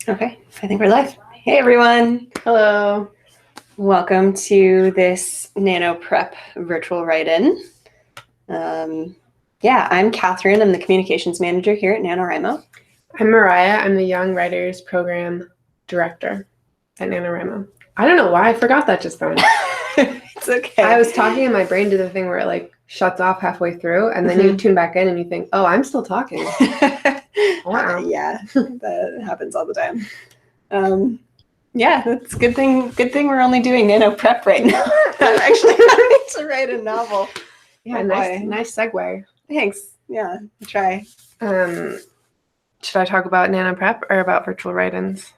Okay, I think we're live. Hey everyone. Hello. Welcome to this Nano Prep Virtual Write-In. I'm Catherine. I'm the Communications Manager here at NaNoWriMo. I'm Mariah. I'm the Young Writers Program Director at NaNoWriMo. I don't know why I forgot that just then. It's okay. I was talking and my brain did the thing where it like shuts off halfway through and then you tune back in and you think, oh, I'm still talking. Wow. Yeah, that happens all the time. That's a good thing. Good thing we're only doing Nano Prep right now. I'm actually trying to write a novel. Yeah, nice segue. Thanks. Yeah, I'll try. Should I talk about Nano Prep or about virtual write-ins?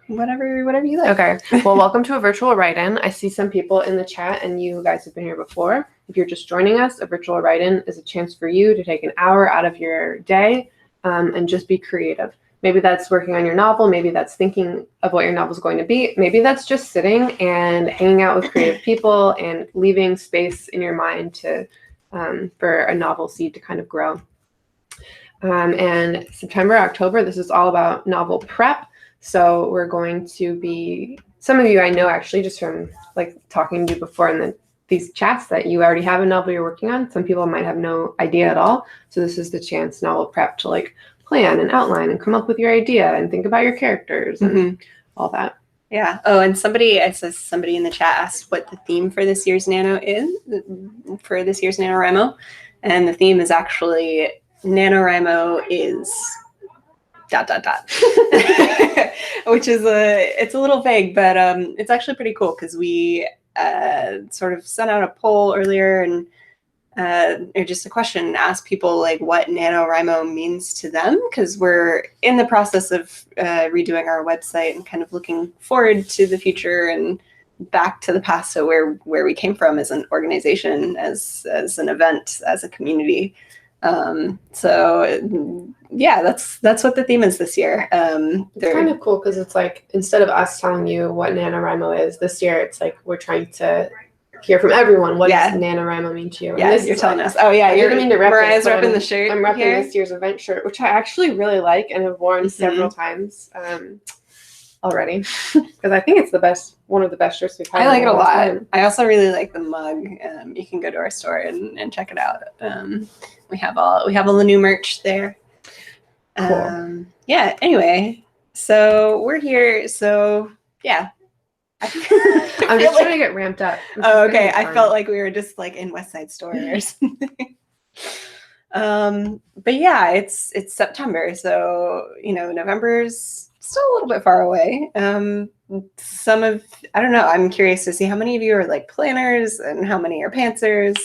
Whatever you like. Okay. Well, welcome to a virtual write-in. I see some people in the chat and you guys have been here before. If you're just joining us, a virtual write-in is a chance for you to take an hour out of your day and just be creative. Maybe that's working on your novel. Maybe that's thinking of what your novel is going to be. Maybe that's just sitting and hanging out with creative people and leaving space in your mind to for a novel seed to kind of grow. And September, October, this is all about novel prep. So we're going to be, some of you I know actually just from like talking to you before and these chats that you already have a novel you're working on. Some people might have no idea at all. So this is the chance, novel prep, to like plan and outline and come up with your idea and think about your characters and all that. Yeah. Oh, and somebody in the chat asked what the theme for this year's NaNoWriMo. And the theme is actually NaNoWriMo is ... which is it's a little vague, but it's actually pretty cool because we sort of sent out a poll earlier and or just a question and asked people like what NaNoWriMo means to them, because we're in the process of redoing our website and kind of looking forward to the future and back to the past, so where we came from as an organization, as an event, as a community. That's what the theme is this year. It's kind of cool because it's like, instead of us telling you what NaNoWriMo is this year, it's like we're trying to hear from everyone. What does NaNoWriMo mean to you? Yeah, you're telling us. Oh yeah, you're going to rep Mariah's repping the shirt. I'm repping this year's event shirt, which I actually really like and have worn several times already, because I think it's one of the best shirts we've had. I like it a lot. I also really like the mug. You can go to our store and check it out. We have all the new merch there. Cool. Anyway, so we're here. So yeah. I'm just trying to get ramped up. Oh, okay. I felt like we were just like in West Side Story or something. But yeah, it's September, so November's still a little bit far away. I don't know. I'm curious to see how many of you are like planners and how many are pantsers.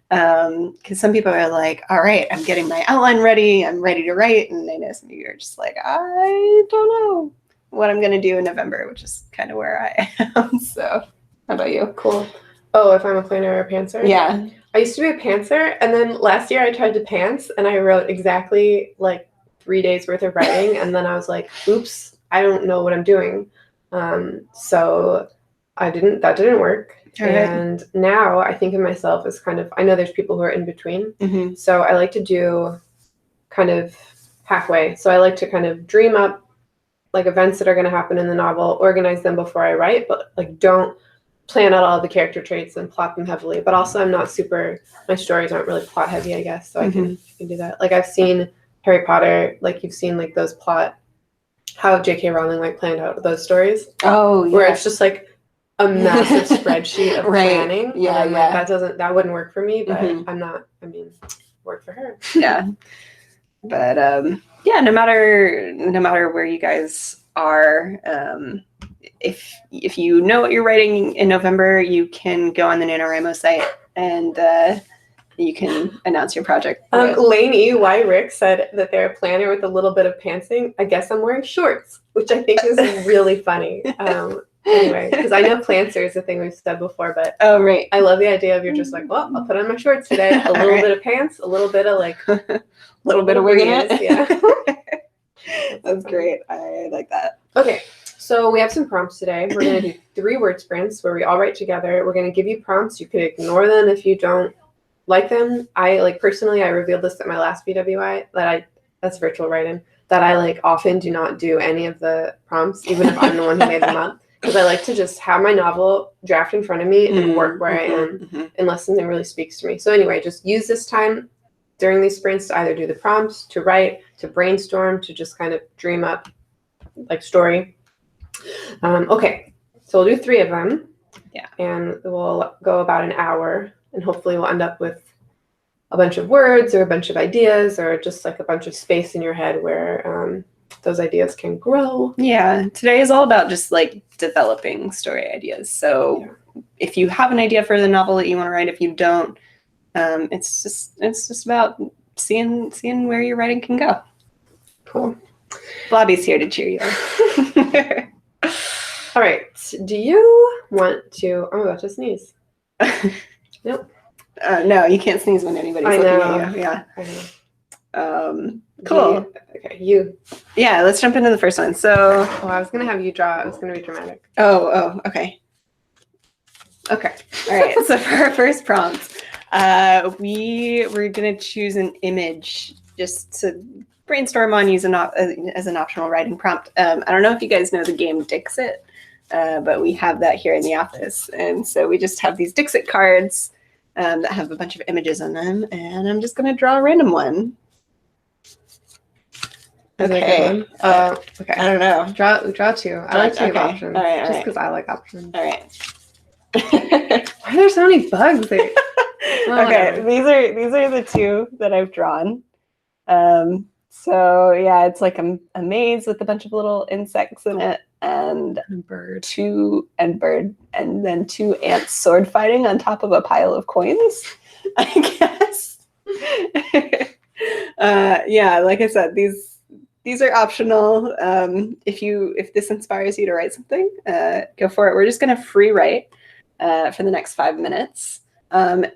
Because some people are like, all right, I'm getting my outline ready. I'm ready to write. And I know some of you are just like, I don't know what I'm going to do in November, which is kind of where I am. So how about you? Cool. Oh, if I'm a planner or a pantser? Yeah. I used to be a pantser. And then last year I tried to pants and I wrote exactly like 3 days worth of writing. And then I was like, oops, I don't know what I'm doing. So that didn't work. All and right. Now I think of myself as kind of, I know there's people who are in between. So I like to do kind of halfway. So I like to kind of dream up like events that are going to happen in the novel, organize them before I write, but like don't plan out all the character traits and plot them heavily. But also I'm not my stories aren't really plot heavy, I guess. So I can do that. Like I've seen Harry Potter, like you've seen like those how J.K. Rowling like planned out those stories. Oh, yeah. Where it's just like a massive spreadsheet of planning. Yeah, yeah. That wouldn't work for me, but work for her. Yeah. But no matter where you guys are, if you know what you're writing in November, you can go on the NaNoWriMo site and you can announce your project. Lane E. Y. Rick said that they're a planner with a little bit of pantsing. I guess I'm wearing shorts, which I think is really funny. Anyway, because I know plantser is a thing we've said before, but oh right, I love the idea of you're just like, well, I'll put on my shorts today, a little bit of pants, a little bit of like, little bit of winging it. Yeah, that's great. I like that. Okay, so we have some prompts today. We're going to do 3 word sprints where we all write together. We're going to give you prompts. You could ignore them if you don't like them. Personally, I revealed this at my last VWI that's virtual write-in. that I like often do not do any of the prompts, even if I'm the one who made them up, because I like to just have my novel draft in front of me and work where I am unless something really speaks to me. So anyway, just use this time during these sprints to either do the prompts, to write, to brainstorm, to just kind of dream up like story. Okay, so we'll do 3 of them. Yeah. And we'll go about an hour, and hopefully we'll end up with a bunch of words or a bunch of ideas or just like a bunch of space in your head where those ideas can grow. Yeah, today is all about just like developing story ideas. So if you have an idea for the novel that you want to write, if you don't, it's just about seeing where your writing can go. Cool. Blobby's here to cheer you on. All right. Do you want to? I'm about to sneeze. Nope. No, you can't sneeze when anybody's looking at you. Yeah. I know. Cool. Okay, you. Yeah, let's jump into the first one. So. Oh, I was gonna have you draw. I was gonna be dramatic. Oh, okay. Okay. All right. So for our first prompt, we were gonna choose an image just to brainstorm on, use as an optional writing prompt. I don't know if you guys know the game Dixit, but we have that here in the office, and so we just have these Dixit cards that have a bunch of images on them, and I'm just gonna draw a random one. Okay. Okay. I don't know. Draw 2. I like to give options. All right. Just because I like options. All right. Why are there so many bugs there? Okay, these are the 2 that I've drawn. So yeah, it's like a maze with a bunch of little insects in it, and bird, and then 2 ants sword fighting on top of a pile of coins, I guess. Yeah, like I said, these are optional. If this inspires you to write something, go for it. We're just gonna free write for the next 5 minutes.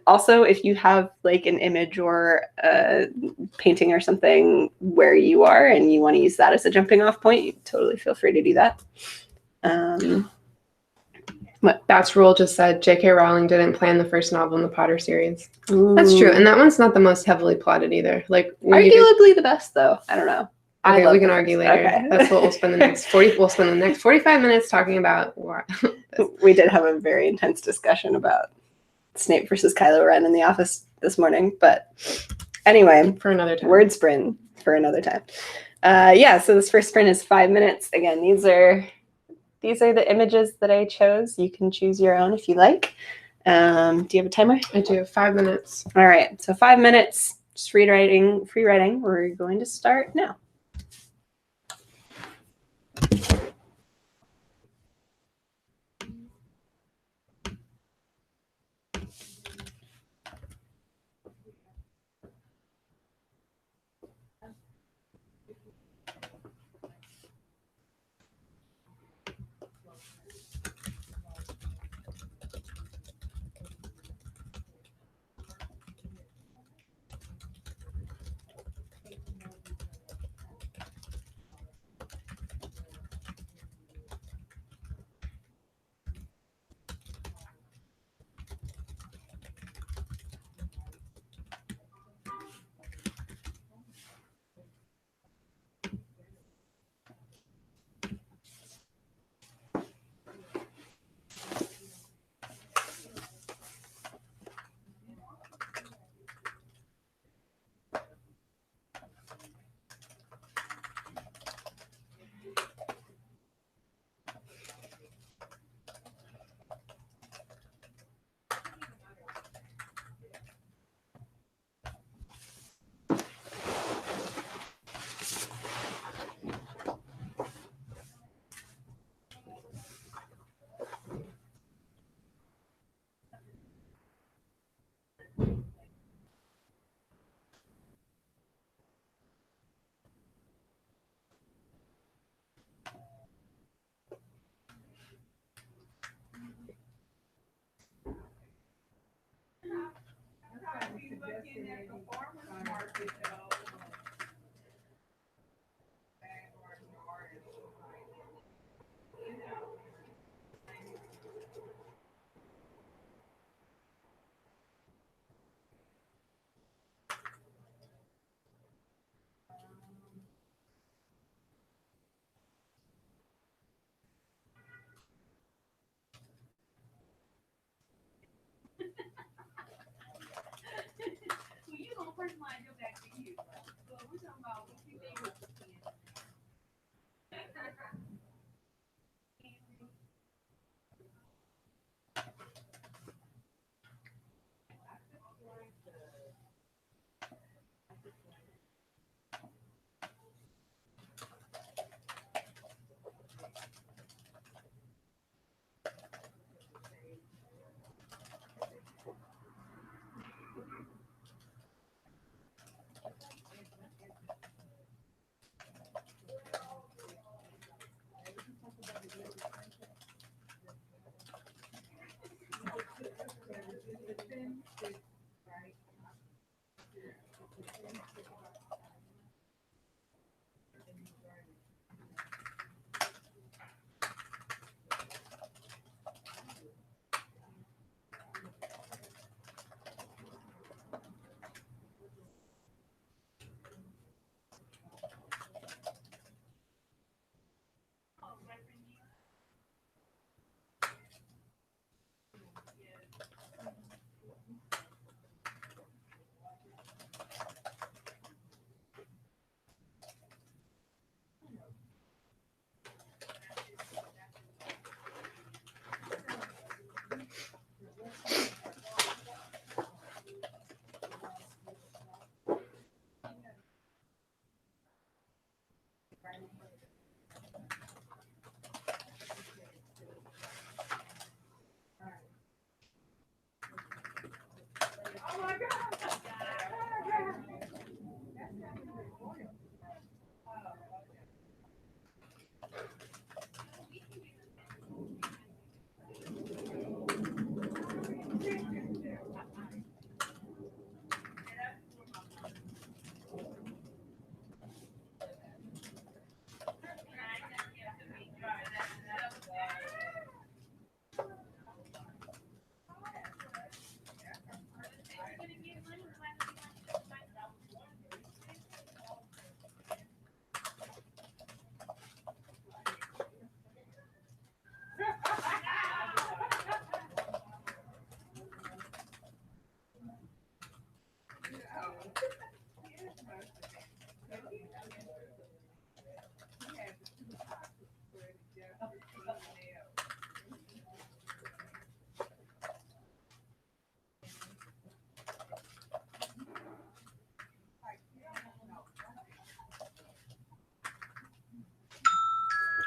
Also, if you have like an image or a painting or something where you are and you want to use that as a jumping off point, you totally feel free to do that. What Batch Rule just said, J.K. Rowling didn't plan the first novel in the Potter series. Ooh. That's true, and that one's not the most heavily plotted either. Like arguably the best, though. I don't know. Okay, we can argue later. Okay. That's what we'll spend the next 45 minutes talking about. We did have a very intense discussion about Snape versus Kylo Ren in the office this morning, but anyway, for another time. Word sprint for another time. Yeah, so this first sprint is 5 minutes. Again, these are the images that I chose. You can choose your own if you like. Do you have a timer? I do. 5 minutes. All right, so 5 minutes, just free writing. We're going to start now.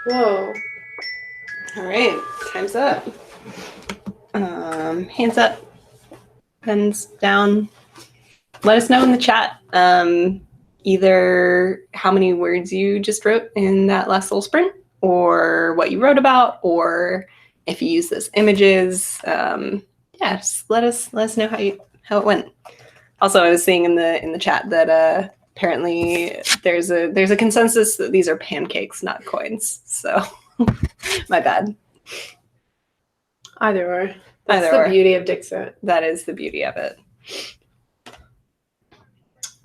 Whoa. All right, time's up. Hands up, pens down. Let us know in the chat either how many words you just wrote in that last little sprint, or what you wrote about, or if you use those images. Yeah, just let us know how it went. Also, I was seeing in the chat that apparently there's a consensus that these are pancakes, not coins. So my bad. Either or. That's the beauty of Dixit. That is the beauty of it.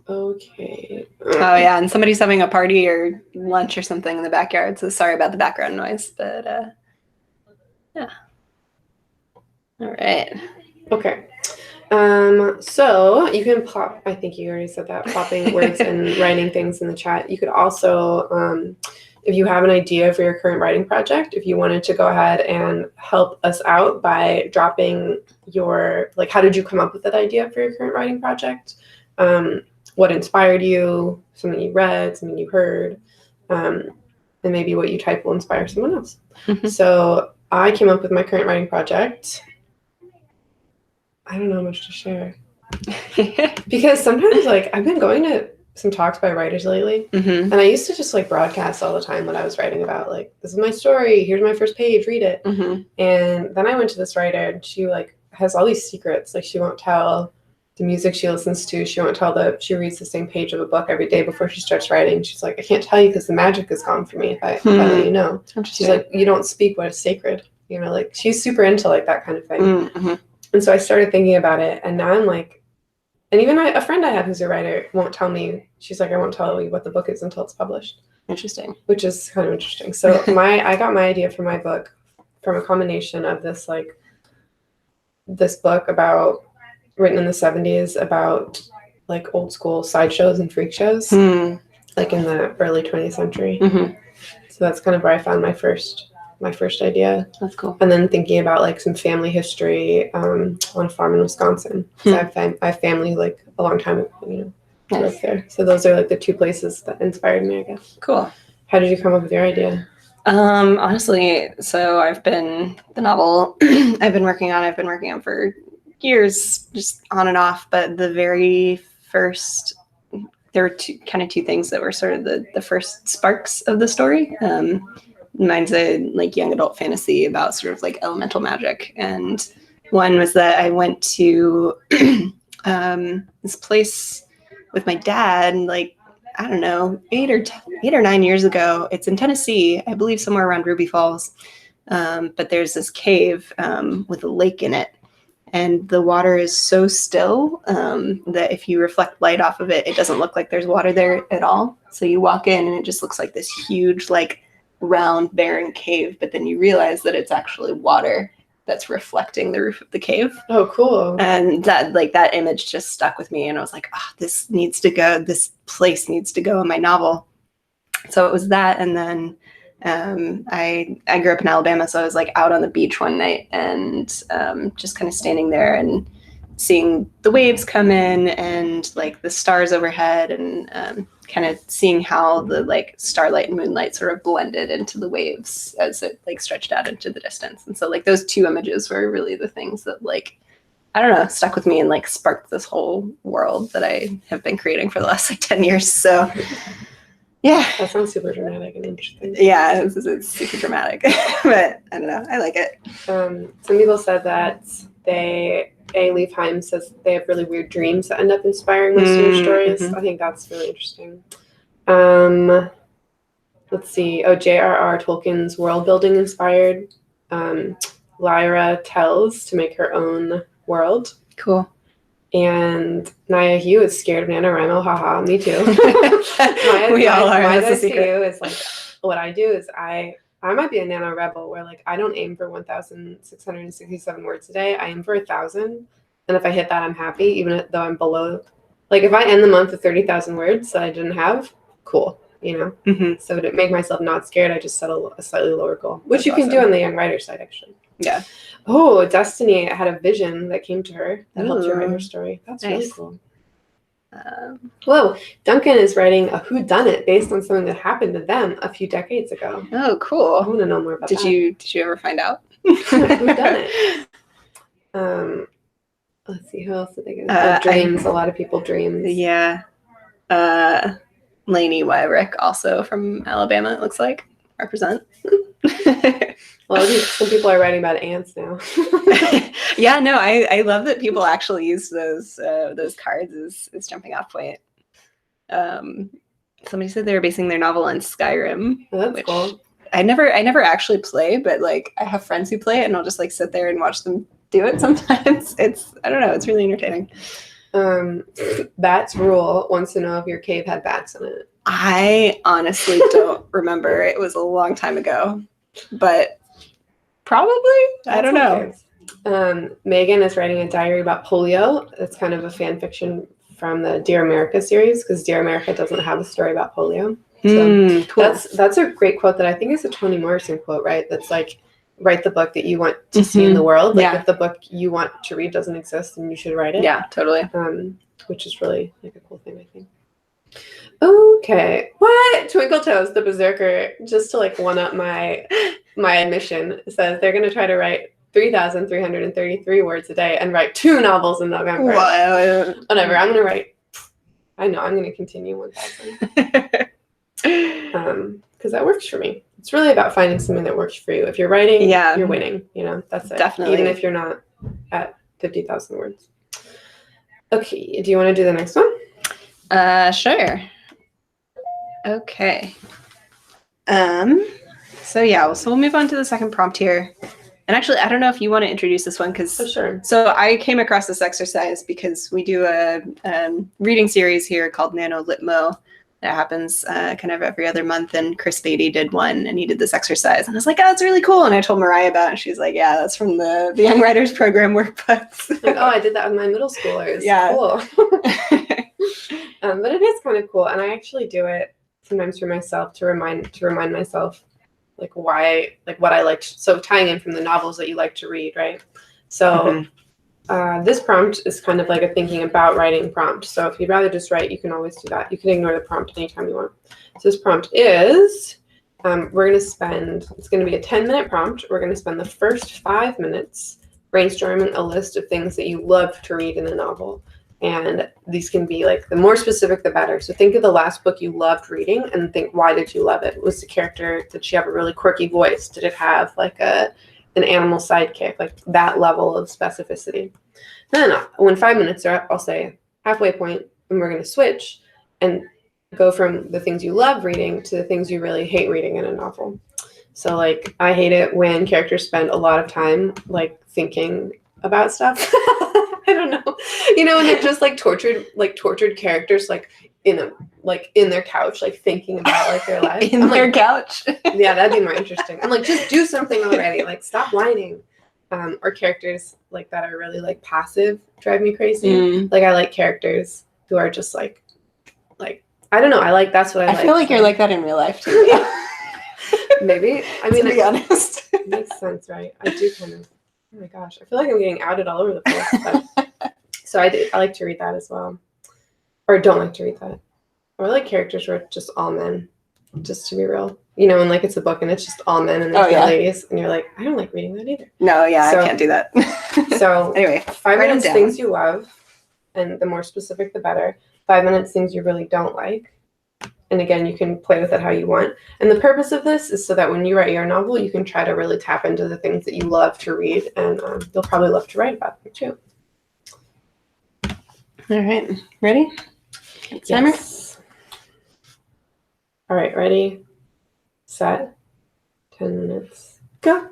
Okay. Oh yeah, and somebody's having a party or lunch or something in the backyard, so sorry about the background noise, but yeah. All right. Okay. So you can pop, I think you already said that, popping words and writing things in the chat. You could also, if you have an idea for your current writing project, if you wanted to go ahead and help us out by dropping your, like, how did you come up with that idea for your current writing project? What inspired you, something you read, something you heard, and maybe what you type will inspire someone else. So I came up with my current writing project. I don't know how much to share. Because sometimes, like, I've been going to some talks by writers lately, and I used to just, like, broadcast all the time what I was writing about. Like, this is my story. Here's my first page. Read it. And then I went to this writer, and she, like, has all these secrets. Like, she won't tell the music she listens to. She won't tell that she reads the same page of a book every day before she starts writing. She's like, I can't tell you because the magic is gone for me if I let you know. She's like, you don't speak what is sacred. You know, like, she's super into, like, that kind of thing. And so I started thinking about it, and now I'm like, and even a friend I have who's a writer won't tell me. She's like, I won't tell you what the book is until it's published. Interesting. Which is kind of interesting. So I got my idea for my book from a combination of this, like, this book written in the 70s about, like, old school sideshows and freak shows, like in the early 20th century. So that's kind of where I found my first idea. That's cool. And then thinking about, like, some family history on a farm in Wisconsin. So I have family, like, a long time, you know, work there. So those are, like, the two places that inspired me, I guess. Cool. How did you come up with your idea? Honestly, so the novel I've been working on for years, just on and off. But the very first, there were two things that were sort of the first sparks of the story. Mine's a, like, young adult fantasy about sort of, like, elemental magic. And one was that I went to this place with my dad, like, I don't know, 8 or 9 years ago. It's in Tennessee, I believe, somewhere around Ruby Falls. But there's this cave with a lake in it. And the water is so still that if you reflect light off of it, it doesn't look like there's water there at all. So you walk in and it just looks like this huge, like, round, barren cave. But then you realize that it's actually water that's reflecting the roof of the cave. Oh, cool. And that image just stuck with me. And I was like, oh, this needs to go. This place needs to go in my novel. So it was that. And then I grew up in Alabama, so I was, like, out on the beach one night and just kind of standing there and seeing the waves come in and, like, the stars overhead. And kind of seeing how the like starlight and moonlight sort of blended into the waves as it like stretched out into the distance. And so like those two images were really the things that like, I don't know, stuck with me and like sparked this whole world that I have been creating for the last like 10 years. So yeah. That sounds super dramatic and interesting. Yeah, it's super dramatic, but I don't know. I like it. Some people said that Leaf Heim says they have really weird dreams that end up inspiring most of your stories. I think that's really interesting. Let's see. Oh, J.R.R. Tolkien's world building inspired Lyra Tells to make her own world. Cool. And Naya Hugh is scared of NaNoWriMo. Haha, me too. We all are. My That's a advice to secret. you is like, what I do is I might be a nano rebel where like I don't aim for 1,667 words a day. I aim for 1,000, and if I hit that, I'm happy, even though I'm below. Like if I end the month with 30,000 words that I didn't have, cool, you know. So to make myself not scared, I just set a slightly lower goal, which That's you can awesome. do on the Young Writer side actually. Yeah. Oh, Destiny had a vision that came to her that helped her write her story. That's really Nice. cool. Whoa, Duncan is writing a whodunit based on something that happened to them a few decades ago. Oh, I cool. want to know more about that. Did you ever find out? Whodunit? Let's see, who else did they get? Dreams. A lot of people dreams. Yeah. Lainey Wyrick, also from Alabama, it looks like. Represent. Well, some people are writing about ants now. Yeah, no, I love that people actually use those cards as jumping off point. Somebody said they were basing their novel on Skyrim. Oh, that's cool. I never actually play, but like I have friends who play it, and I'll just like sit there and watch them do it sometimes. I don't know, it's really entertaining. Bats Rule wants to know if your cave had bats in it. I honestly don't remember. It was a long time ago, but probably. I don't know. Megan is writing a diary about polio. It's kind of a fan fiction from the Dear America series because Dear America doesn't have a story about polio. So cool. That's a great quote that I think is a Toni Morrison quote, right? That's like, write the book that you want to see in the world. Like if the book you want to read doesn't exist, then you should write it. Yeah, totally. Which is really like a cool thing, I think. Okay. What? Twinkle Toes, the Berserker, just to like one up my admission, says they're going to try to write 3,333 words a day and write 2 novels in November. Wow. Whatever. I'm going to write. I know. I'm going to continue 1,000. Because that works for me. It's really about finding something that works for you. If you're writing, you're winning. You know, that's it. Definitely. Even if you're not at 50,000 words. Okay. Do you want to do the next one? Sure. Okay. So yeah, so we'll move on to the second prompt here. And actually, I don't know if you want to introduce this one because sure. So I came across this exercise because we do a reading series here called NaNoLitMo that happens kind of every other month, and Chris Baty did one, and he did this exercise, and I was like, oh, that's really cool. And I told Mariah about it, and she's like, yeah, that's from the Young Writers Program workbooks. Like, oh, I did that with my middle schoolers. Yeah. Cool. But it is kind of cool, and I actually do it sometimes for myself to remind myself like why, like what I liked. So tying in from the novels that you like to read, right? So this prompt is kind of like a thinking about writing prompt. So if you'd rather just write, you can always do that. You can ignore the prompt anytime you want. So this prompt is, it's going to be a 10-minute prompt. We're going to spend the first 5 minutes brainstorming a list of things that you love to read in a novel. And these can be like, the more specific, the better. So think of the last book you loved reading and think, why did you love it? Was the character, did she have a really quirky voice? Did it have like an animal sidekick? Like that level of specificity. Then when 5 minutes are up, I'll say halfway point, and we're going to switch and go from the things you love reading to the things you really hate reading in a novel. So like, I hate it when characters spend a lot of time like thinking about stuff. I don't know. You know, and they're just like tortured characters, like in their couch, like thinking about like their life. In their couch. Yeah, that'd be more interesting. I'm like, just do something already. Like, stop whining. Or characters like that are really like passive drive me crazy. Like I like characters who are just like I don't know. That's what I like. I feel like you're like that in real life too. Maybe. I mean, to be honest. It makes sense, right? I do kind of. Oh my gosh, I feel like I'm getting outed all over the place. But, so I like to read that as well, or don't like to read that. Or like characters where it's just all men, just to be real. You know, and like it's a book and it's just all men and there's no ladies, and you're like, I don't like reading that either. No, yeah, so, I can't do that. So anyway, 5 minutes things you love, and the more specific the better. 5 minutes things you really don't like. And again, you can play with it how you want. And the purpose of this is so that when you write your novel, you can try to really tap into the things that you love to read, and you'll probably love to write about them too. All right, ready? Timer? Yes. All right, ready, set, 10 minutes, go.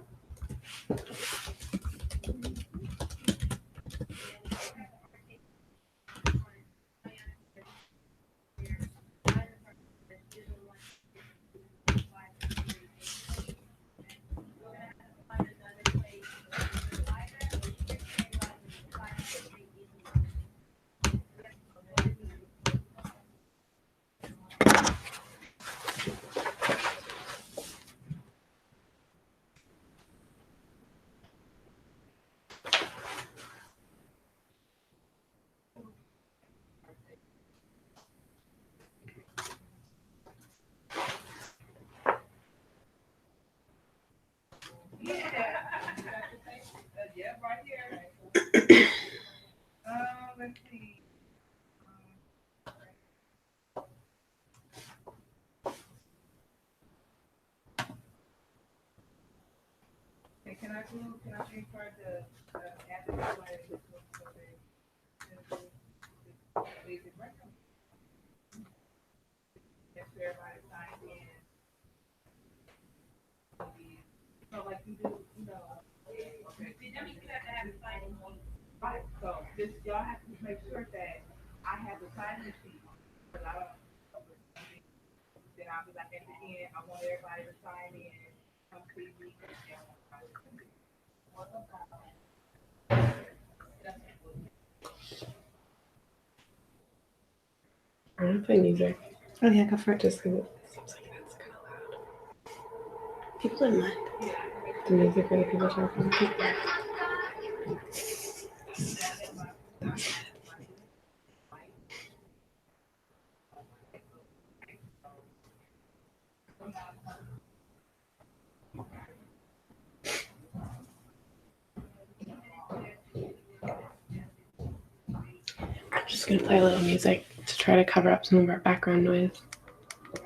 Let's see. Can I change part the add the basic record? Yes, everybody signs in. So like you do, you know. Okay. That means you have to have the signing on. Right. So just y'all have to make sure that I have the signing sheet. Because I don't. Then I'll be like at the end, I want everybody to sign in. Come see me. I'm gonna play music. Oh yeah, go for it. Just because it seems like that's kind of loud. People don't mind. The music or the people talking. I'm just gonna play a little music to try to cover up some of our background noise.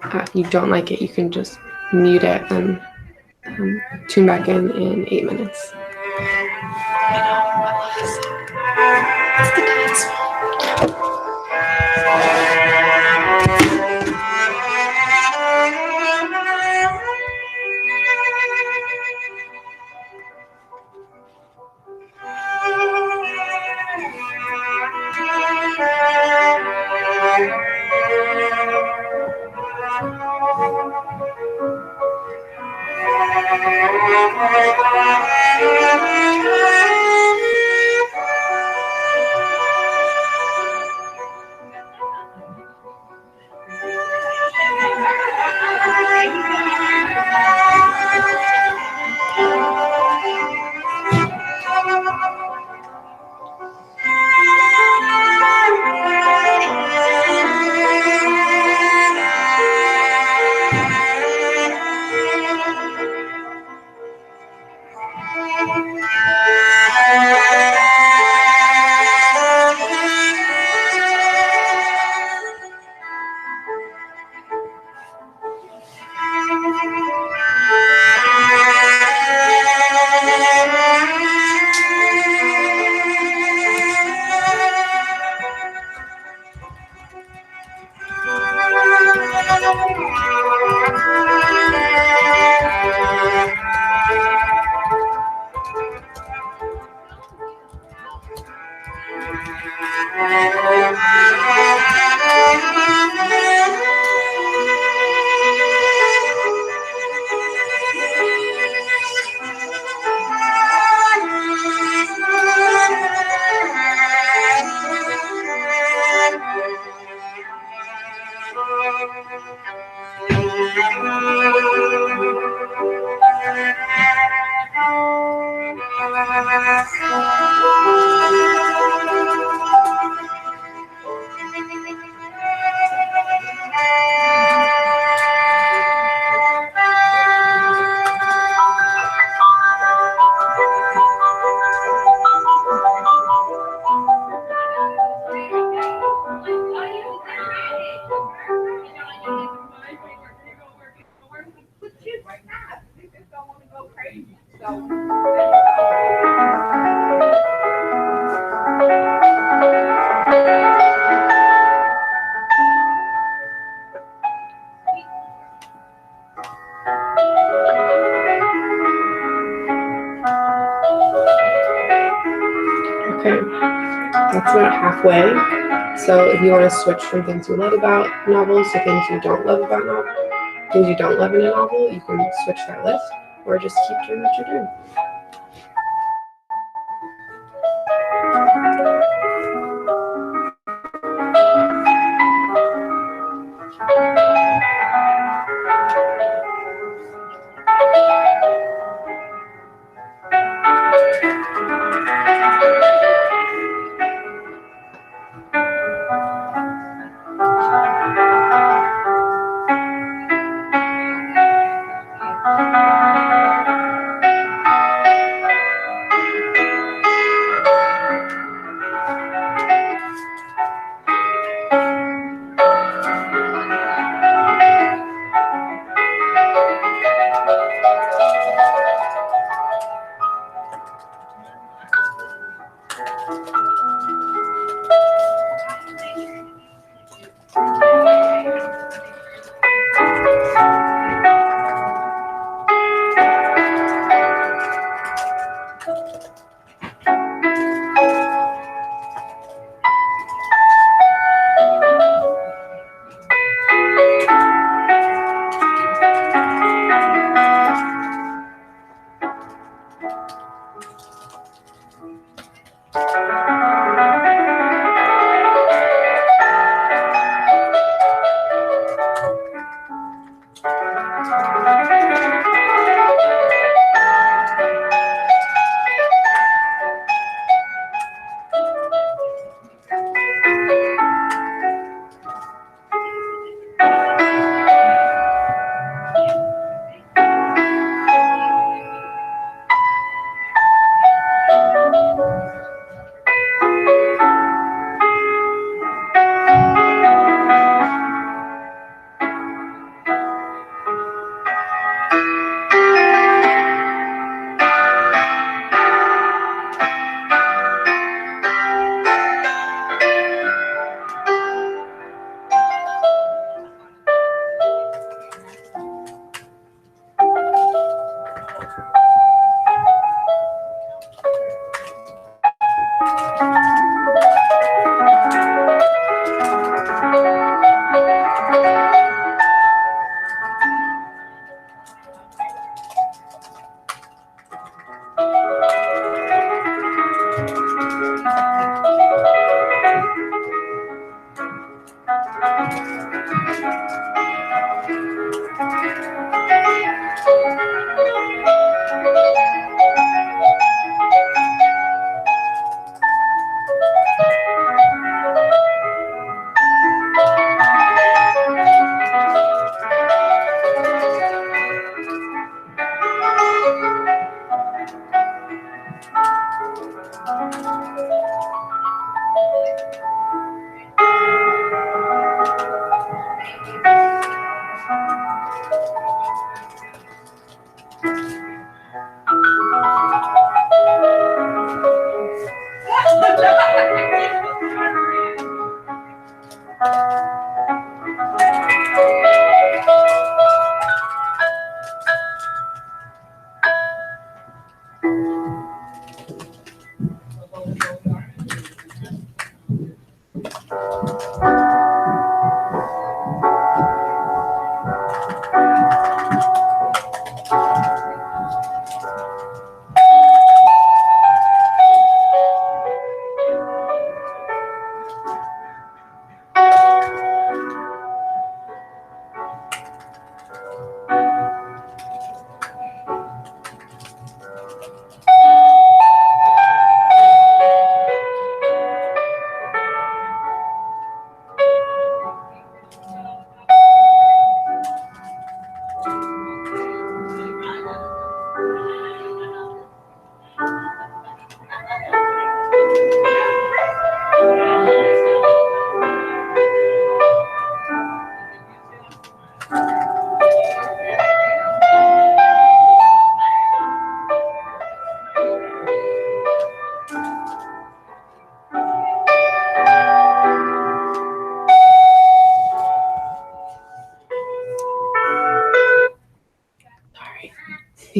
If you don't like it, you can just mute it and tune back in 8 minutes. I love this song. It's the dance song. right? So Okay, that's about halfway. So if you want to switch from things you love about novels to things you don't love about novels, things you don't love in a novel, you can switch that list, or just keep doing what you're doing.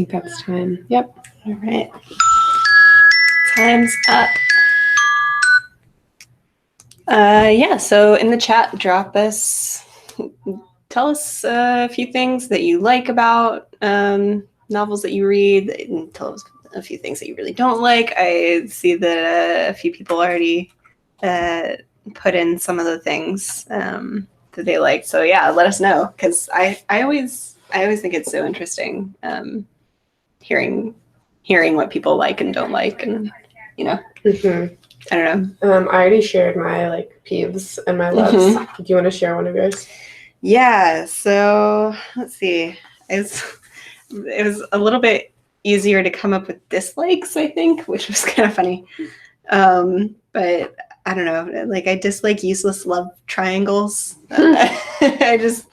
think that's time. Yep. All right. Time's up. Yeah, so in the chat, tell us a few things that you like about novels that you read, and tell us a few things that you really don't like. I see that a few people already put in some of the things that they like. So yeah, let us know, because I always think it's so interesting hearing what people like and don't like, and Mm-hmm. I don't know. I already shared my like peeves and my loves. Mm-hmm. Do you want to share one of yours? Yeah, so let's see. It was a little bit easier to come up with dislikes, I think, which was kind of funny. But I don't know, like I dislike useless love triangles. I'm just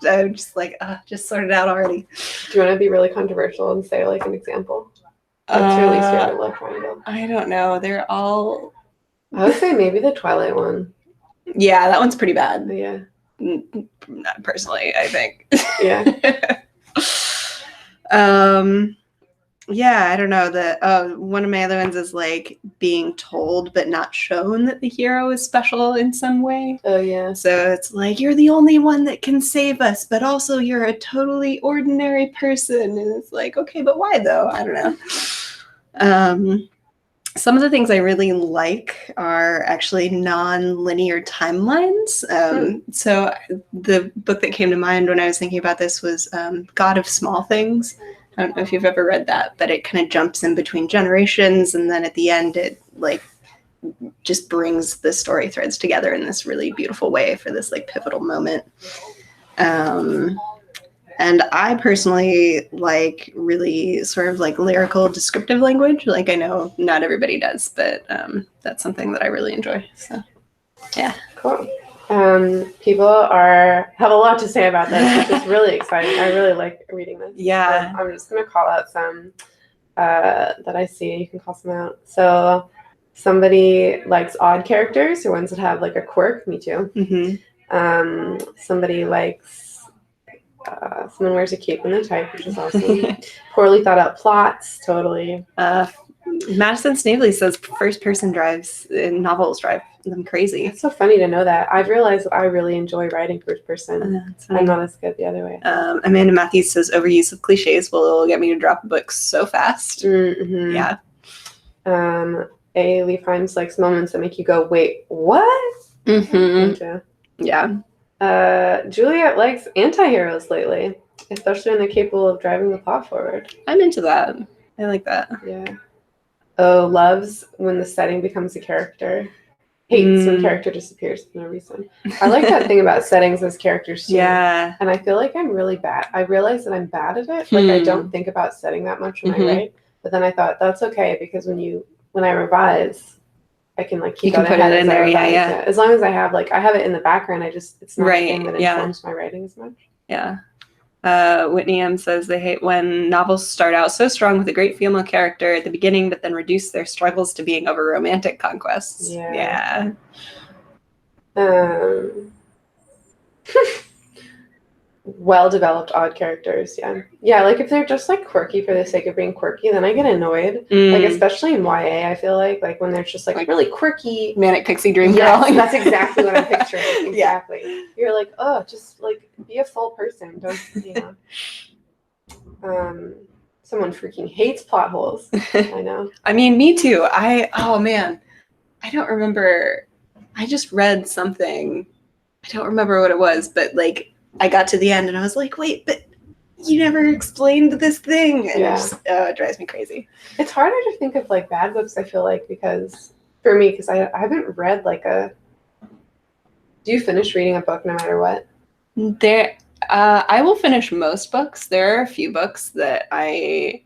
like, just sort it out already. Do you want to be really controversial and say like an example? What's your least favorite love triangle? I don't know. They're all. I would say maybe the Twilight one. Yeah, that one's pretty bad. Yeah. Personally, I think. Yeah. Yeah, I don't know. One of my other ones is like being told but not shown that the hero is special in some way. Oh yeah. So it's like, you're the only one that can save us, but also you're a totally ordinary person. And it's like, okay, but why though? I don't know. Some of the things I really like are actually non-linear timelines. So the book that came to mind when I was thinking about this was God of Small Things. I don't know if you've ever read that, but it kind of jumps in between generations, and then at the end it like just brings the story threads together in this really beautiful way for this like pivotal moment. And I personally like really sort of like lyrical descriptive language. Like I know not everybody does, but that's something that I really enjoy. So yeah. Cool. People have a lot to say about this, which is really exciting. I really like reading this. Yeah. I'm just going to call out some that I see. You can call some out. So somebody likes odd characters or ones that have like a quirk. Me too. Mm-hmm. Somebody likes someone wears a cape and a type, which is awesome. Poorly thought out plots, totally. Madison Snavely says first person drives in novels drive them crazy. It's so funny to know that. I've realized that I really enjoy writing first person. I'm not as good the other way. Amanda Matthews says overuse of cliches will get me to drop books so fast. Mm-hmm. Yeah. A. Lee Himes likes moments that make you go, wait, what? Mm-hmm. Yeah. Juliet likes anti-heroes lately, especially when they're capable of driving the plot forward. I'm into that. I like that. Yeah. O. Loves when the setting becomes a character. Hates when character disappears for no reason. I like that thing about settings as characters too. Yeah. And I feel like I'm really bad. I realize that I'm bad at it. Like I don't think about setting that much when I write. But then I thought that's okay, because when I revise, I can like keep that ahead in there. Yeah. As long as I have it in the background, it's not a thing that informs my writing as much. Yeah. Whitney M says they hate when novels start out so strong with a great female character at the beginning, but then reduce their struggles to being over romantic conquests. Yeah. Well-developed odd characters, yeah, like if they're just like quirky for the sake of being quirky, then I get annoyed. Like especially in YA, I feel like when they're just like really quirky, manic pixie dream girl. Yes, that's exactly what I'm picturing. Exactly. Yeah. You're like, oh, just like be a full person. Don't someone freaking hates plot holes. I know. I mean, me too. Oh man, I don't remember. I just read something. I don't remember what it was, but like I got to the end and I was like, wait, but you never explained this thing. And it drives me crazy. It's harder to think of like bad books, I feel like, because I haven't read like do you finish reading a book no matter what? I will finish most books. There are a few books that I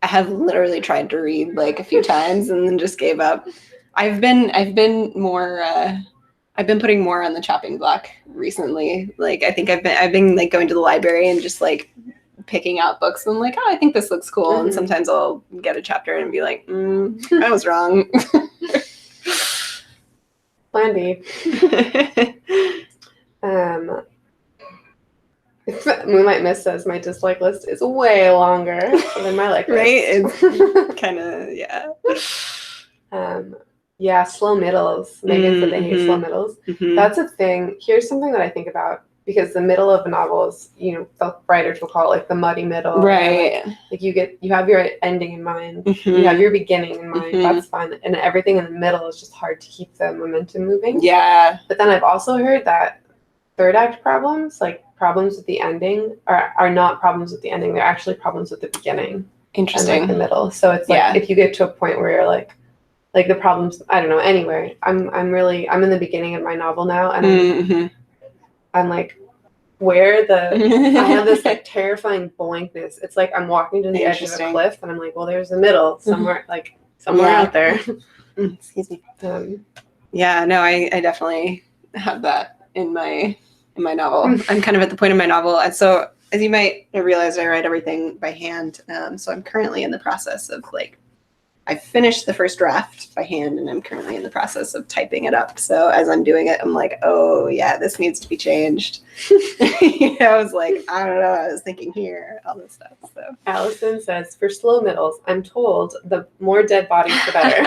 have literally tried to read like a few times and then just gave up. I've been putting more on the chopping block recently. Like I think I've been like going to the library and just like picking out books and I'm like, oh, I think this looks cool. And sometimes I'll get a chapter and be like, I was wrong. Plan B. Moonlight Mist says my dislike list is way longer than my like Right? list. It's kind of, yeah. Yeah, slow middles. Megan said they hate slow middles. Mhm. That's a thing. Here's something that I think about, because the middle of a novel is, you know, the writers will call it like the muddy middle. Right. Like you have your ending in mind, Mhm. you have your beginning in mind. Mhm. That's fine, and everything in the middle is just hard to keep the momentum moving. Yeah. But then I've also heard that third act problems, like problems with the ending, are not problems with the ending. They're actually problems with the beginning Interesting. and like the middle. So it's like, Yeah. if you get to a point where you're like the problems, I don't know. Anyway, I'm in the beginning of my novel now, and I'm like, where I have this like terrifying blankness. It's like I'm walking to the edge of a cliff, and I'm like, well, there's the middle somewhere, like somewhere out there. Excuse me. Yeah, no, I definitely have that in my novel. I'm kind of at the point of my novel, and so as you might realize, I write everything by hand. So I'm currently in the process of like, I finished the first draft by hand, and I'm currently in the process of typing it up. So as I'm doing it, I'm like, oh yeah, this needs to be changed. I was like, I don't know, I was thinking here, all this stuff. So Allison says, for slow middles, I'm told the more dead bodies, the better.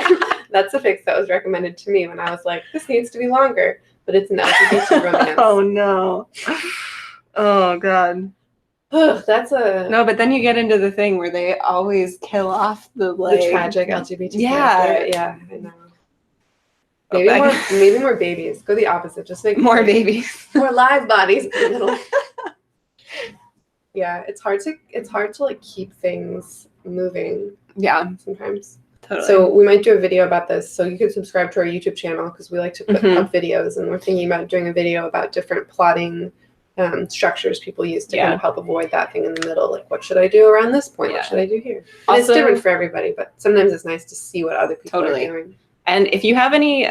That's a fix that was recommended to me when I was like, this needs to be longer, but it's an LGBT romance. Oh no. Oh God. Ugh, that's no, but then you get into the thing where they always kill off the tragic LGBT character. Yeah, I know. Maybe more babies. Go the opposite. Just make more babies. More live bodies in the middle. Yeah, it's hard to like keep things moving. Yeah, sometimes. Totally. So we might do a video about this. So you can subscribe to our YouTube channel, because we like to put up videos, and we're thinking about doing a video about different plotting structures people use to kind of help avoid that thing in the middle. Like, what should I do around this point? What should I do here? And it's different for everybody, but sometimes it's nice to see what other people are doing. And if you have any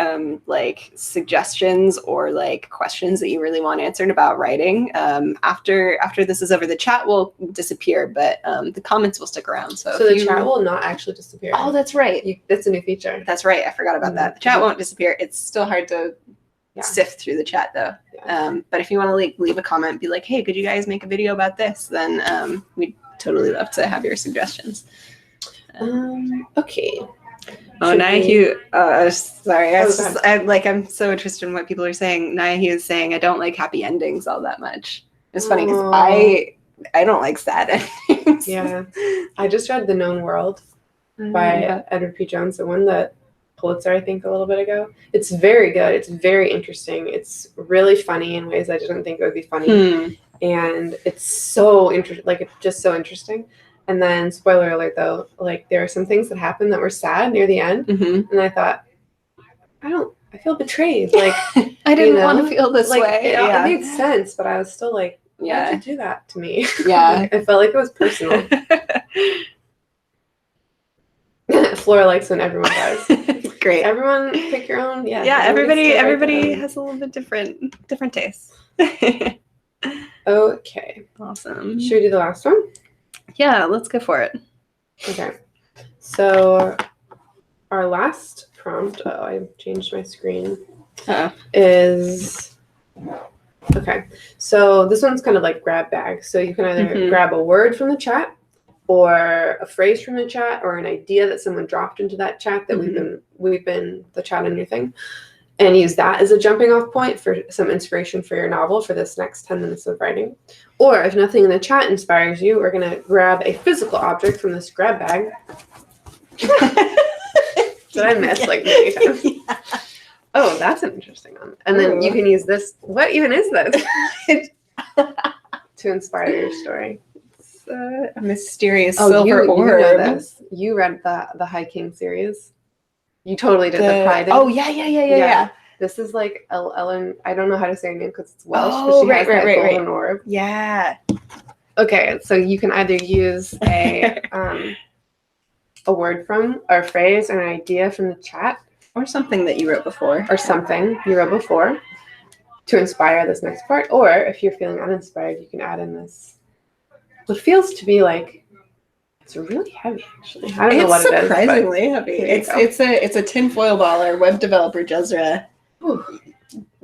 like suggestions or like questions that you really want answered about writing, after this is over, the chat will disappear, but the comments will stick around. So the chat will not actually disappear. Oh, that's right. That's a new feature. That's right. I forgot about that. The chat won't disappear. It's still hard to sift through the chat though. Yeah. But if you want to like leave a comment, be like, hey, could you guys make a video about this? Then we'd totally love to have your suggestions. Okay. Oh, Nayahu, sorry. I'm so interested in what people are saying. Nayahu is saying, I don't like happy endings all that much. It's funny because I don't like sad endings. Yeah. I just read The Known World by Edward P. Jones, the one that Pulitzer, I think, a little bit ago. It's very good. It's very interesting. It's really funny in ways I didn't think it would be funny. And it's so interesting. Like, it's just so interesting. And then, spoiler alert, though, like, there are some things that happened that were sad near the end. And I thought, I feel betrayed. Like, I didn't want to feel this way. It made sense, but I was still like, why did you do that to me? Yeah. I felt like it was personal. Flora likes when everyone does. Great. Everyone pick your own. Yeah, everybody has a little bit different tastes. Okay. Awesome. Should we do the last one? Yeah, let's go for it. Okay. So our last prompt, I changed my screen, is, okay. So this one's kind of like grab bag. So you can either grab a word from the chat, or a phrase from the chat, or an idea that someone dropped into that chat that we've been the chat on your thing, and use that as a jumping off point for some inspiration for your novel for this next 10 minutes of writing. Or if nothing in the chat inspires you, we're going to grab a physical object from this grab bag. Did I miss like many times? Yeah. Oh, that's an interesting one. And then you can use this. What even is this? To inspire your story. It's a mysterious silver orb. You know this. You read the High King series. You totally did the Pride. Oh, yeah. This is like Ellen. I don't know how to say her name because it's Welsh. Oh, but she has that golden orb. Yeah. Okay, so you can either use a word from, or a phrase, or an idea from the chat, or something that you wrote before, to inspire this next part. Or if you're feeling uninspired, you can add in this. What feels to be like. It's really heavy, actually. I don't know what it is. It's surprisingly heavy. It's a tinfoil ball. Our web developer Jezra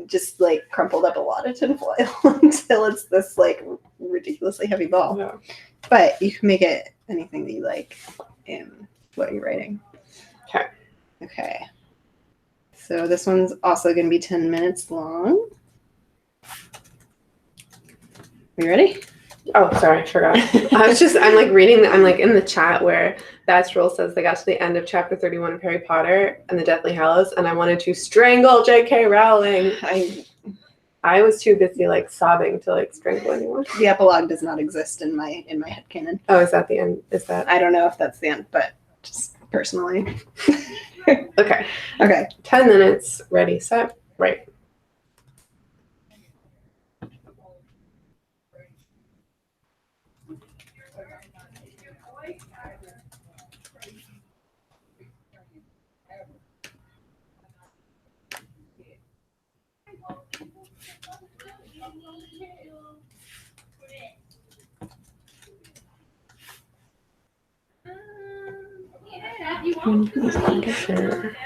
just like crumpled up a lot of tinfoil until it's this like ridiculously heavy ball. Yeah. But you can make it anything that you like in what you're writing. Okay. Okay. So this one's also going to be 10 minutes long. Are you ready? Oh, sorry, I forgot. I'm like reading, I'm like in the chat where That's Roll says they got to the end of chapter 31 of Harry Potter and the Deathly Hallows, and I wanted to strangle J.K. Rowling. I was too busy like sobbing to like strangle anyone. The epilogue does not exist in my headcanon. Oh, is that the end? Is that? I don't know if that's the end, but just personally. Okay. Okay. 10 minutes, ready, set, right. Sure.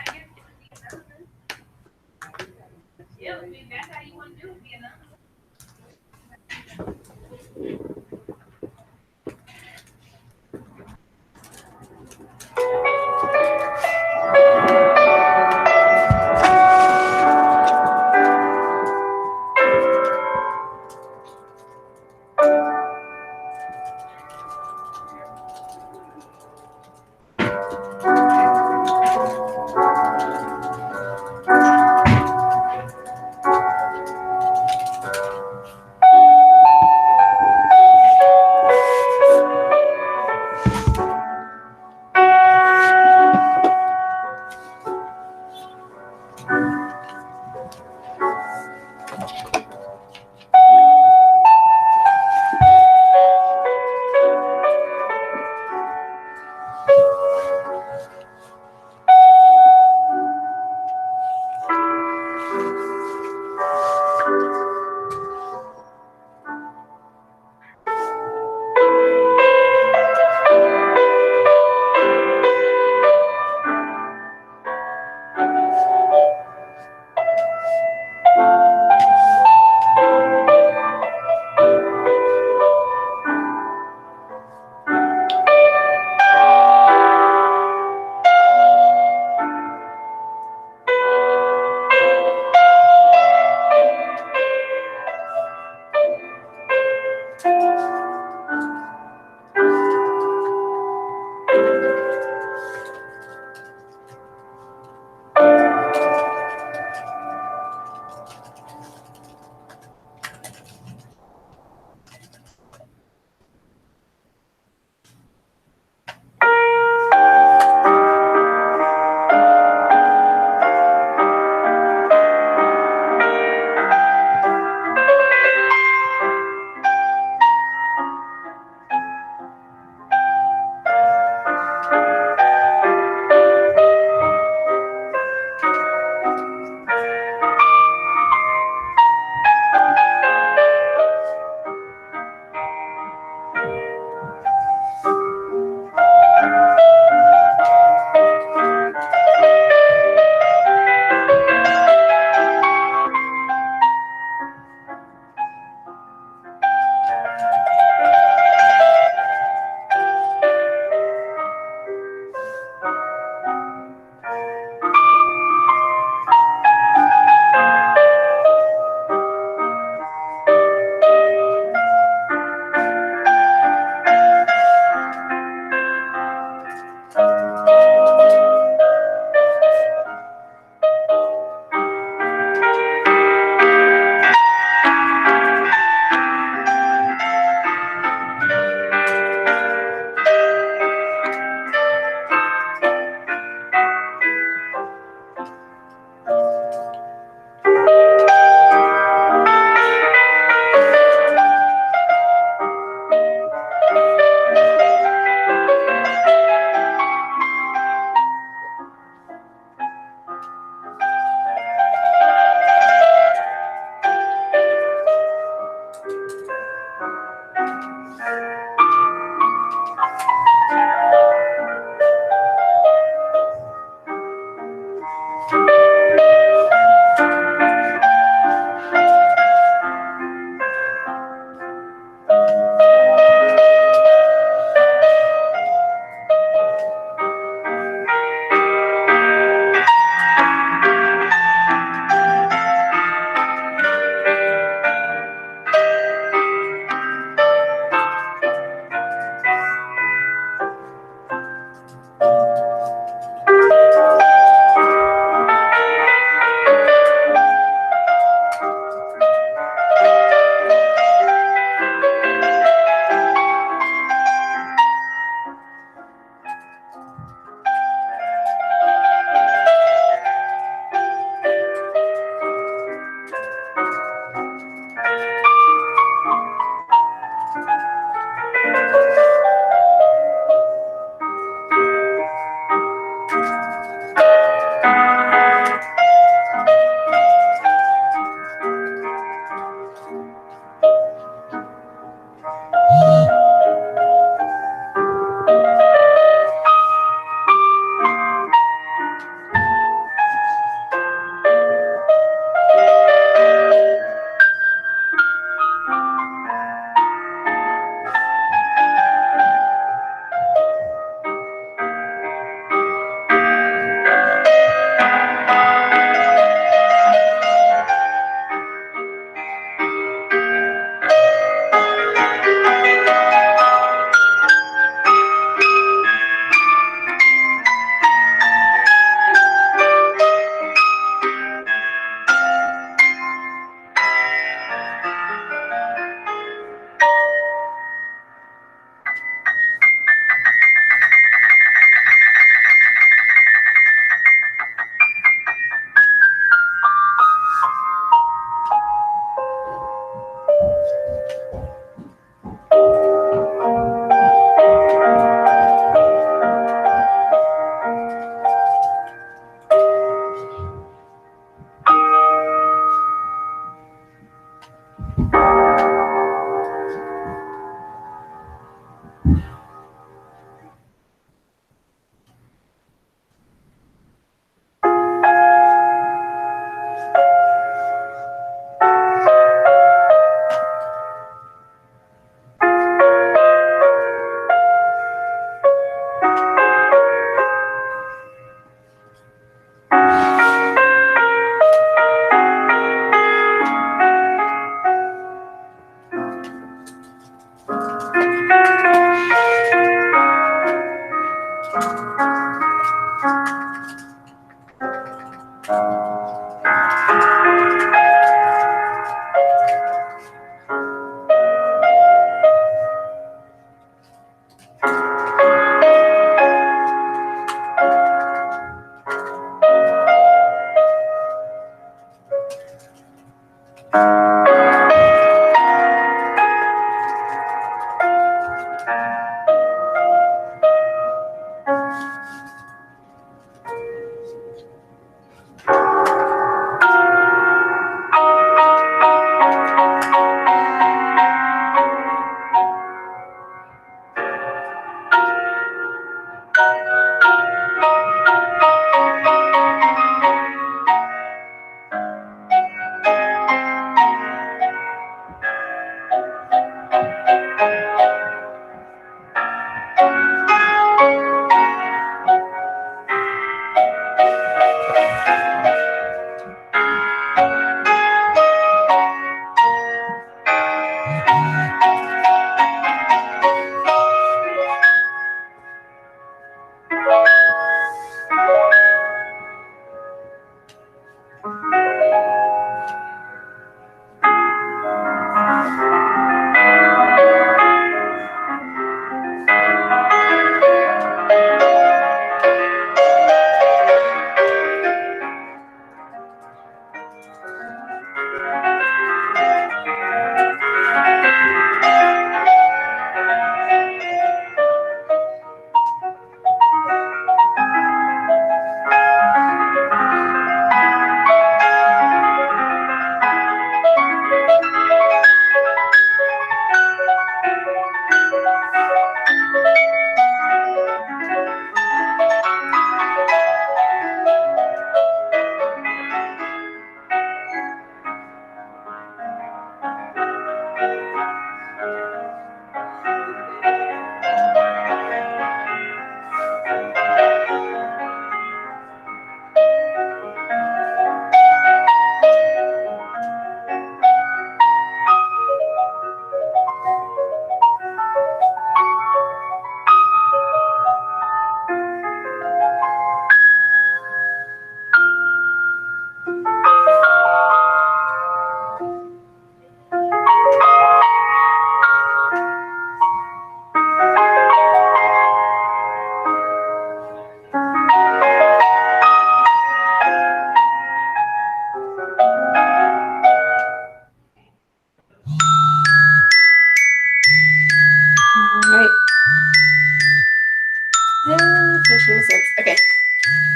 Makes no sense. Okay.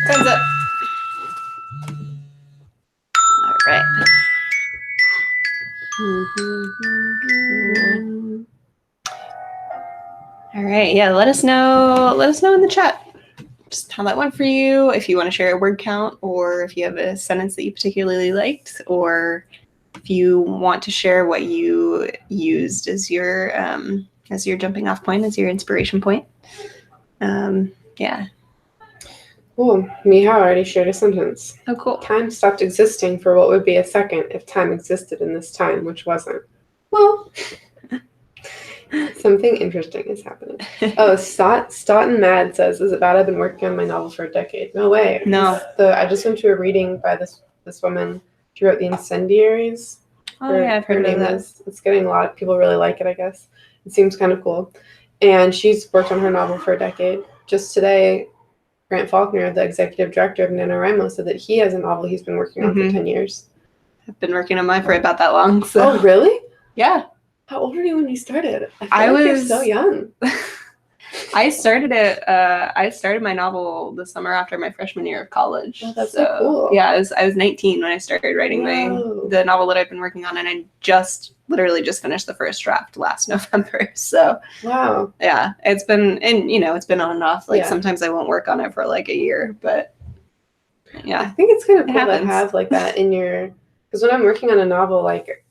Time's up. All right. All right. Yeah. Let us know. Let us know in the chat just how that went for you. If you want to share a word count, or if you have a sentence that you particularly liked, or if you want to share what you used as your jumping off point, as your inspiration point. Yeah. Oh, Miha already shared a sentence. Oh, cool. Time stopped existing for what would be a second if time existed in this time, which wasn't. Well, something interesting is happening. Oh, Stoughton Mad says, "Is it bad? I've been working on my novel for a decade." No way. No. I just went to a reading by this woman. She wrote The Incendiaries. Oh, yeah, I've heard of that. It's getting a lot of people really like it, I guess. It seems kind of cool. And she's worked on her novel for a decade. Just today, Grant Faulkner, the executive director of NaNoWriMo, said that he has a novel he's been working on for 10 years. I've been working on mine for about that long. So. Oh, really? Yeah. How old were you when you started? I feel like you're so young. I started my novel the summer after my freshman year of college. Oh, that's so cool. Yeah, I was 19 when I started writing the novel that I've been working on, and I literally just finished the first draft last November. So wow. Yeah, it's been on and off. Like sometimes I won't work on it for like a year, but yeah. I think it's kind of cool to have like that in your, because when I'm working on a novel, like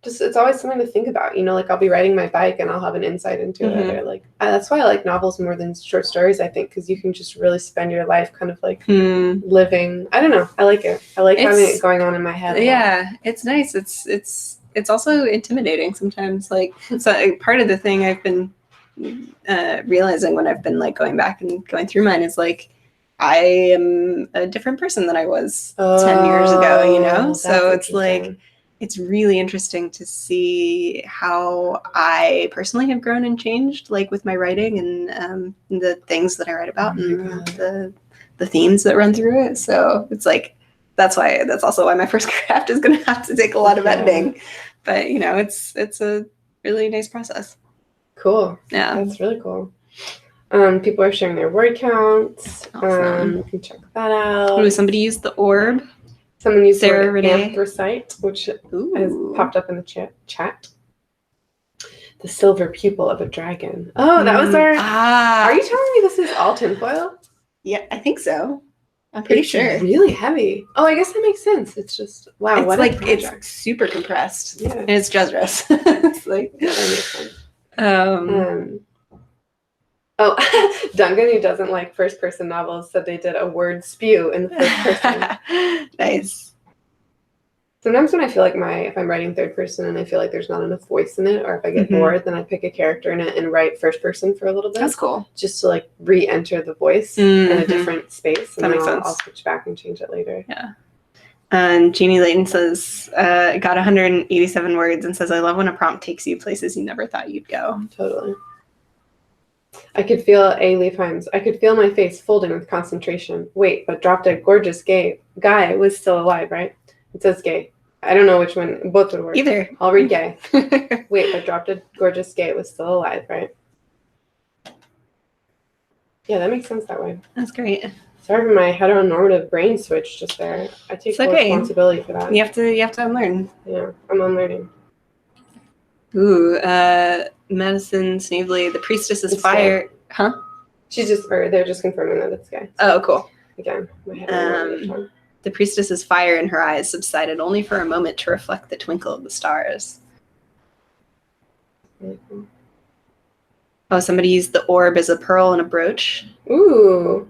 it's always something to think about, like I'll be riding my bike and I'll have an insight into it, or like that's why I like novels more than short stories, I think, because you can just really spend your life kind of like living. I don't know, I like it. I like having it going on in my head. Yeah, it's nice. It's also intimidating sometimes. Like, so part of the thing I've been realizing when I've been like going back and going through mine is like I am a different person than I was 10 years ago, so it's like it's really interesting to see how I personally have grown and changed, like with my writing and the things that I write about and the themes that run through it. So it's like that's also why my first draft is going to have to take a lot of editing, but it's a really nice process. Cool. Yeah, that's really cool. People are sharing their word counts. Awesome. You can check that out. Ooh, somebody used the orb. Someone used Sarah the anthracite, which has popped up in the chat. The silver pupil of a dragon. Oh, that was our... Are you telling me this is all tinfoil? Yeah, I think so. I'm pretty sure. It's really heavy. Oh, I guess that makes sense. It's just... Wow, what a project. It's super compressed. Yeah. And it's Jezrus. It's like... Yeah, that makes sense. Oh, Duncan, who doesn't like first-person novels, said they did a word spew in the first person. Nice. Sometimes when I feel like if I'm writing third person and I feel like there's not enough voice in it, or if I get bored, then I pick a character in it and write first person for a little bit. That's cool. Just to like re-enter the voice in a different space, and that then makes sense. I'll switch back and change it later. Yeah. And Jeannie Layton says, got 187 words and says, I love when a prompt takes you places you never thought you'd go. Totally. I could feel A. Leafheims. I could feel my face folding with concentration. Wait, but Drop Dead Gorgeous Guy was still alive, right? It says gay. I don't know which one. Both would work. Either. I'll read gay. Wait, but Drop Dead Gorgeous Gay was still alive, right? Yeah, that makes sense that way. That's great. Sorry for my heteronormative brain switch just there. I take full responsibility for that. You have to unlearn. Yeah, I'm unlearning. Ooh, Madison Snavely, the priestess is fire. Gay. Huh? They're just confirming that it's gay. Oh, cool. Again, my heteronormative the priestess's fire in her eyes subsided only for a moment to reflect the twinkle of the stars. Really cool. Oh, somebody used the orb as a pearl and a brooch. Ooh.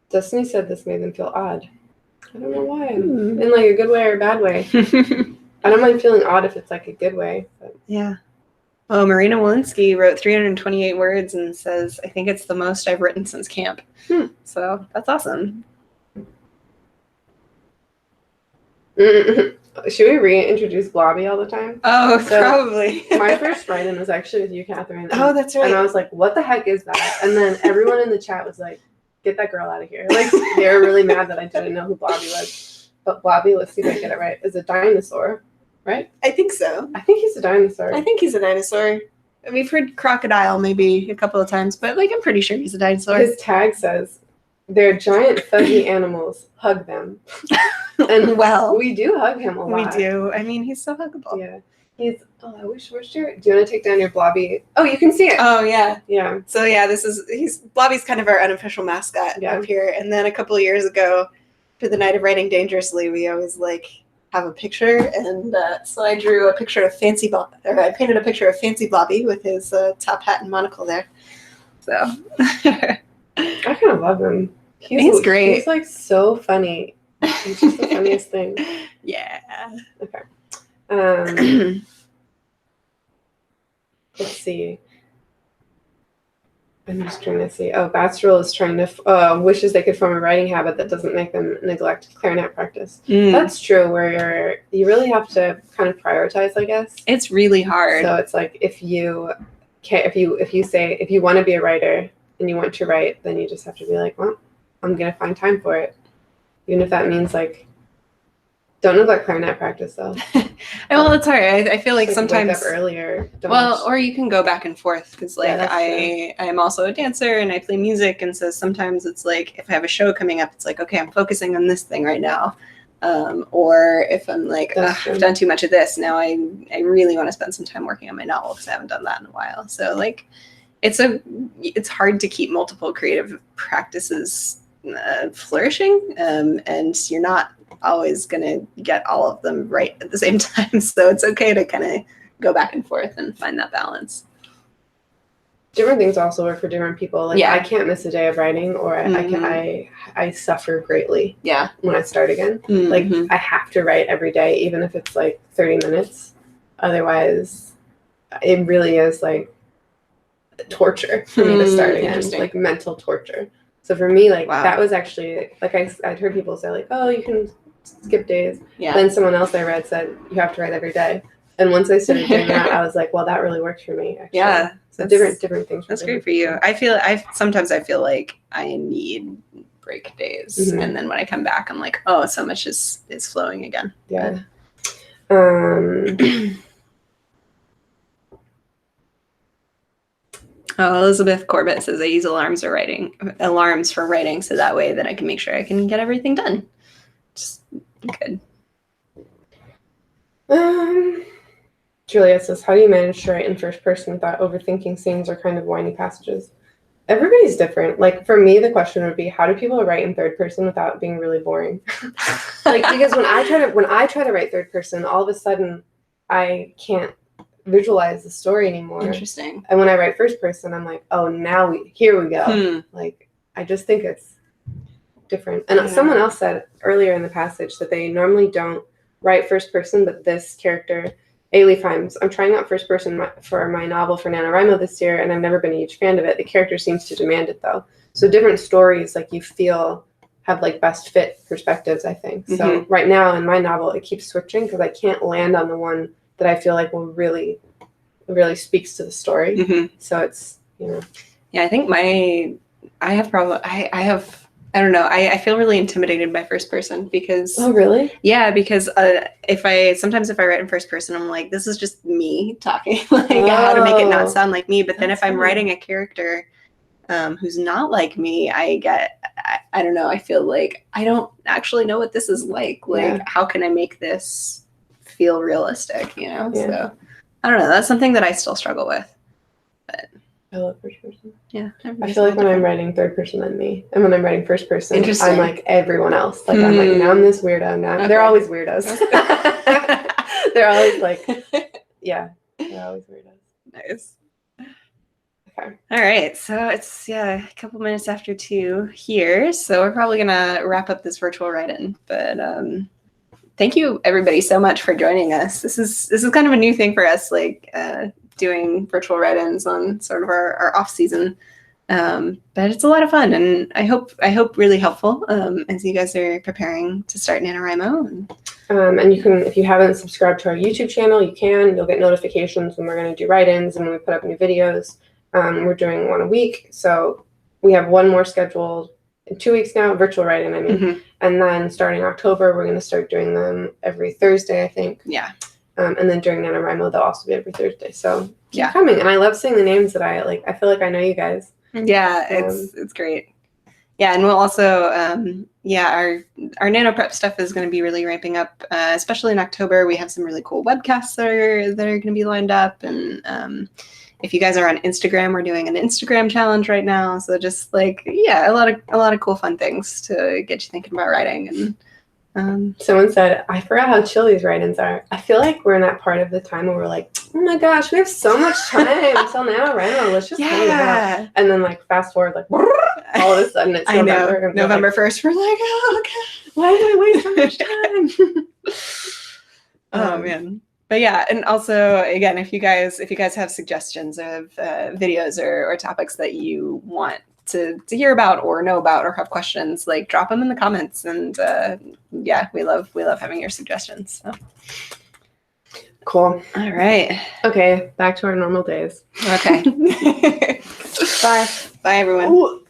Destiny said this made them feel odd. I don't know why. In like a good way or a bad way. I don't mind feeling odd if it's like a good way. But. Yeah. Oh, Marina Walensky wrote 328 words and says, I think it's the most I've written since camp. So that's awesome. Should we reintroduce Blobby all the time? Oh, probably. My first write-in was actually with you, Catherine. Oh, that's right. And I was like, what the heck is that? And then everyone in the chat was like, get that girl out of here. Like, they were really mad that I didn't know who Blobby was. But Blobby, let's see if I get it right, is a dinosaur, right? I think so. I think he's a dinosaur. I think he's a dinosaur. we've heard crocodile maybe a couple of times, but like I'm pretty sure he's a dinosaur. His tag says, "They're giant fuzzy animals. Hug them." And well, we do hug him a lot. we do. I mean, he's so huggable. Yeah. He's. Oh, I wish. Do you want to take down your blobby? Oh, you can see it. Oh yeah. Yeah. So yeah, Blobby's kind of our unofficial mascot up here. And then a couple of years ago, for the night of writing dangerously, we always like have a picture, and so I drew a picture of I painted a picture of Fancy Blobby with his top hat and monocle there. So I kind of love him. He's great. He's like so funny. He's just the funniest thing. Yeah. Okay. Let's see. I'm just trying to see. Oh, Bat's is trying to wishes they could form a writing habit that doesn't make them neglect clarinet practice. That's true. Where you really have to kind of prioritize, I guess. It's really hard. So it's like if you want to be a writer and you want to write, then you just have to be like, well, I'm gonna find time for it, even if that means like. Don't neglect clarinet practice though. Well, it's hard. I feel like sometimes wake up earlier. Or you can go back and forth because like I'm also a dancer and I play music, and so sometimes it's like if I have a show coming up, it's like okay, I'm focusing on this thing right now, or if I'm like I've done too much of this now, I really want to spend some time working on my novel because I haven't done that in a while. So like it's hard to keep multiple creative practices flourishing, and you're not always going to get all of them right at the same time. So it's okay to kind of go back and forth and find that balance. Different things also work for different people. Like I can't miss a day of writing, or I suffer greatly. Yeah. When I start again, like I have to write every day, even if it's like 30 minutes. Otherwise, it really is like torture for me to start again, like mental torture. So for me, like that was actually like I'd heard people say like, oh, you can skip days. Yeah. Then someone else I read said you have to write every day. And once I started doing that, I was like, well, that really works for me. Actually. Yeah. So different things. That's great for you. Sometimes I feel like I need break days, and then when I come back, I'm like, oh, so much is flowing again. Yeah. Oh, Elizabeth Corbett says I use alarms for writing, so that way that I can make sure I can get everything done. Just good. Juliet says, how do you manage to write in first person without overthinking scenes or kind of whiny passages? Everybody's different. Like for me, the question would be, how do people write in third person without being really boring? Like because when I try to write third person, all of a sudden I can't visualize the story anymore. Interesting. And when I write first person, I'm like, oh, here we go. Like I just think it's different. And someone else said earlier in the passage that they normally don't write first person, but this character, Ailey, I'm trying out first person for my novel for NaNoWriMo this year, and I've never been a huge fan of it. The character seems to demand it though. So different stories, like you feel, have like best fit perspectives, I think. So right now in my novel, it keeps switching because I can't land on the one that I feel like will really speaks to the story. So it's, Yeah, I think I don't know. I feel really intimidated by first person because. Oh, really? Yeah, because if I write in first person, I'm like, this is just me talking, how to make it not sound like me. But then if I'm writing a character who's not like me, I don't know. I feel like I don't actually know what this is like. How can I make this feel realistic? So I don't know. That's something that I still struggle with. But I love first person. Yeah. I feel like when I'm writing third person, I'm me. And when I'm writing first person, I'm like everyone else. Like I'm like, now I'm this weirdo. Now they're always weirdos. They're always like, they're always weirdos. Nice. Okay. All right. So it's a couple minutes after 2 here. So we're probably gonna wrap up this virtual write-in. But thank you everybody so much for joining us. This is kind of a new thing for us, doing virtual write-ins on sort of our off season, but it's a lot of fun, and I hope really helpful as you guys are preparing to start NaNoWriMo. And you can, if you haven't subscribed to our YouTube channel, you'll get notifications when we're going to do write-ins and when we put up new videos. We're doing one a week, so we have one more scheduled in 2 weeks now, virtual write-in, and then starting October we're going to start doing them every Thursday, I think. And then during NaNoWriMo, they'll also be every Thursday. So keep Yeah. coming. And I love seeing the names that I like. I feel like I know you guys. Yeah, it's great. Yeah, and we'll also, our nano prep stuff is going to be really ramping up, especially in October. We have some really cool webcasts that are going to be lined up, and if you guys are on Instagram, we're doing an Instagram challenge right now. So just like, yeah, a lot of cool fun things to get you thinking about writing. And someone said, I forgot how chill these write-ins are. I feel like we're in that part of the time where we're like, oh my gosh, we have so much time until NaNoWriMo. Let's just hang out. And then like fast forward, like all of a sudden it's November. I know. November 1st, we're like, oh, okay. Why did I waste so much time? Oh man. But yeah, and also again, if you guys have suggestions of videos or topics that you want to hear about or know about or have questions, like drop them in the comments. And yeah, we love having your suggestions. So. Cool. All right. Okay, back to our normal days. Okay. Bye. Bye everyone. Ooh.